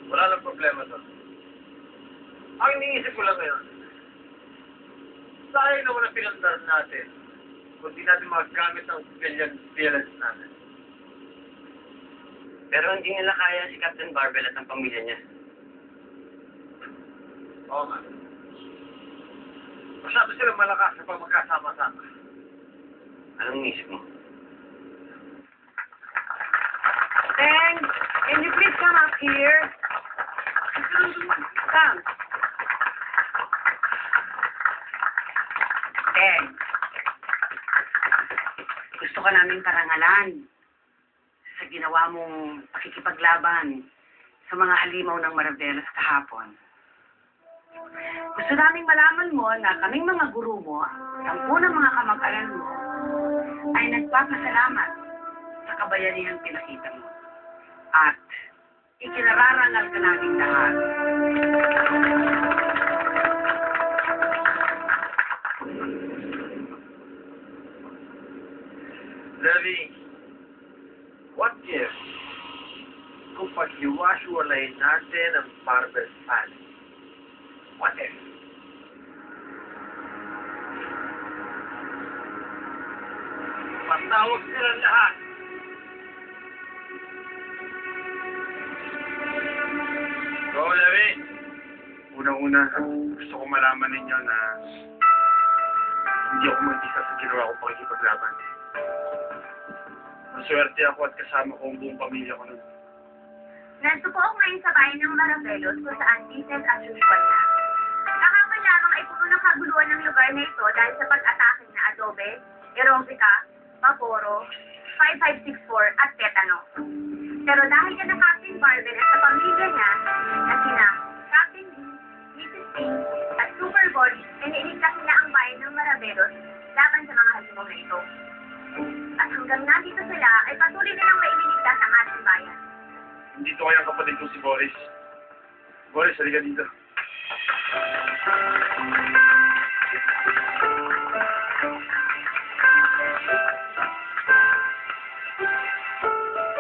Wala lang problema doon. Ang iniisip ko lang ngayon, sayang naman ang pinandar natin kung di natin magamit ng billions natin. Pero hindi nila kaya si Captain Barbell at ang pamilya niya. Oo nga. Masyado silang malakas kapag magkasama-sama. Anong isip mo? Teng, can you please come up here? Come. Teng, gusto ka naming parangalan sa ginawa mong pakikipaglaban sa mga halimaw ng Maravelas kahapon. Gusto naming malaman mo na kaming mga guru mo, 10 ng mga kamag-anan mo, ay nagpapasalamat sa kabayanihan pinakita mo. At ikinararangal ka naming lahat. Levi, what if kung paghiwa-hiwalayin natin ang Barbell family? What if? Patawag silang lahat. Go, Levi. Unang-una, gusto ko malaman ninyo na hindi ako mag-isa sa ginawa ko pakikipaglaban. Maswerte ako at kasama ko ang buong pamilya ko nun. Nandito po ako ngayon sa bayan ng Maravelos kung saan business as usual na. Kahapon lamang ay puno ng kaguluhan ng lugar na ito dahil sa pag-atake na Adobe, Erobica, Vaporo, 5564 at Tetano. Pero dahil ka na Captain Barbell at sa pamilya niya na sina Captain D, Mrs. P, at Super Boy, ay nailigtas nila ang bayan ng Maravelos laban sa mga halimaw na ito. At hanggang nandito sila ay patuloy nilang maililigtas ang ating bayan. Dito kaya ang kapatid ko si Boris. Boris, halika dito.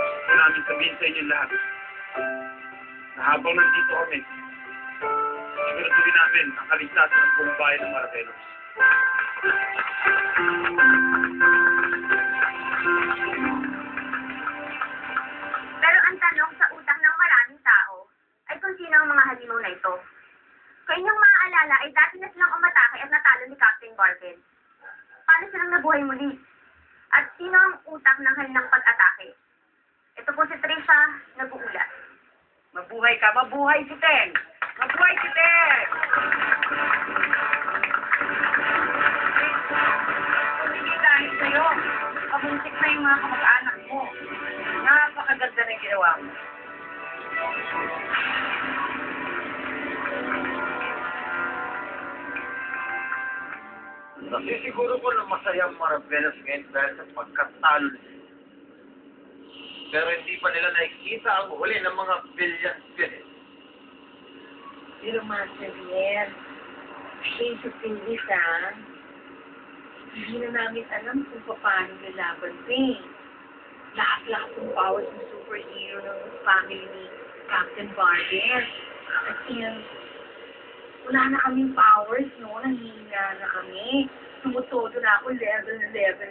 Gusto namin sabihin sa inyo lahat na habang nandito kami, siguraduhin namin ang kaligtasan ng buong bayan ng Maravelos. Pero ang tanong sa utak ng maraming tao ay kung sino ang mga halimaw na ito. Kung inyong maaalala ay dati na silang umatake at natalo ni Captain Barbell. Paano silang nabuhay muli? At sino ang utak ng kanilang pag-atake? Ito po si Trisha, nag-uulat. Mabuhay ka, mabuhay si Teng! Mabuhay si Teng! Hindi dahil sa'yo, kabuntik na yung mga kamag-anak mo. Napakaganda na yung ginawa mo. Nasisiguro ko na masaya ang Maravelas ngayon dahil sa pagkatalo nila. Pero hindi pa nila nakikita ang huli ng mga billions. Pero Master Riel, shame to say this, hindi na namin alam kung paano lalaban pa eh. Lahat-lahat ng powers ng superhero ng family ni Captain Barbell. Kasi wala na kaming powers, no? Nangihina na kami. Tumutodo na ako, level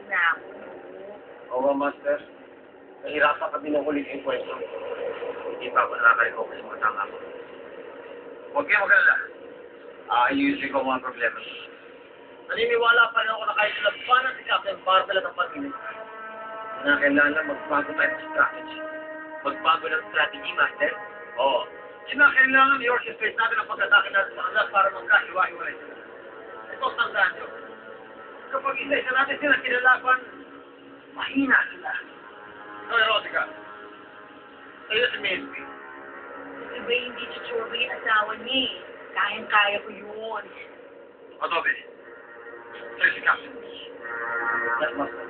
na ako. Oo, Master. Nahirapan kami ng ulit yung kwento. Hindi pa ako nakaka-recover sa mga tanga ko. Huwag kayo mag-alala. Ayusin ko mga problema. Naniniwala pa rin ako na kahit labanan si Captain Barbell at ang pamilya. Na kailangan magbago tayo ng strategy. Magbago ng strategy, Master? Oo. Kinakailangan i-orchestrate natin ang pag-atake natin sa kanila para magkahiwa-hiwalay sila. Ito ang tandaan nyo. Kapag isa-isa natin sila kinalaban, mahina sila. No, Erotica. Kayo si Miss P. Diba hindi tuturbo yung asawa niya eh. Kayang-kaya ko yun. Adobe. Sa'yo si Captain. Yes, Master.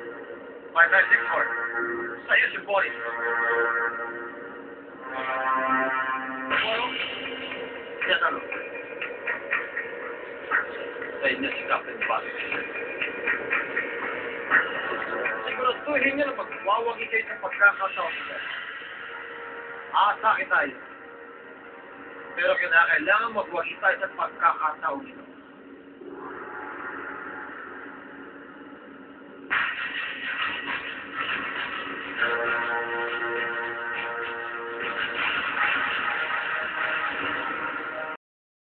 5564. Sa'yo si Boris. Yes, ano? Sa inyo si Captain Barbell. Siguraduhin niyo na magwawagi kayo sa pagkakataon nila. Aatake tayo. Pero kinakailangan magwagi tayo sa pagkakataon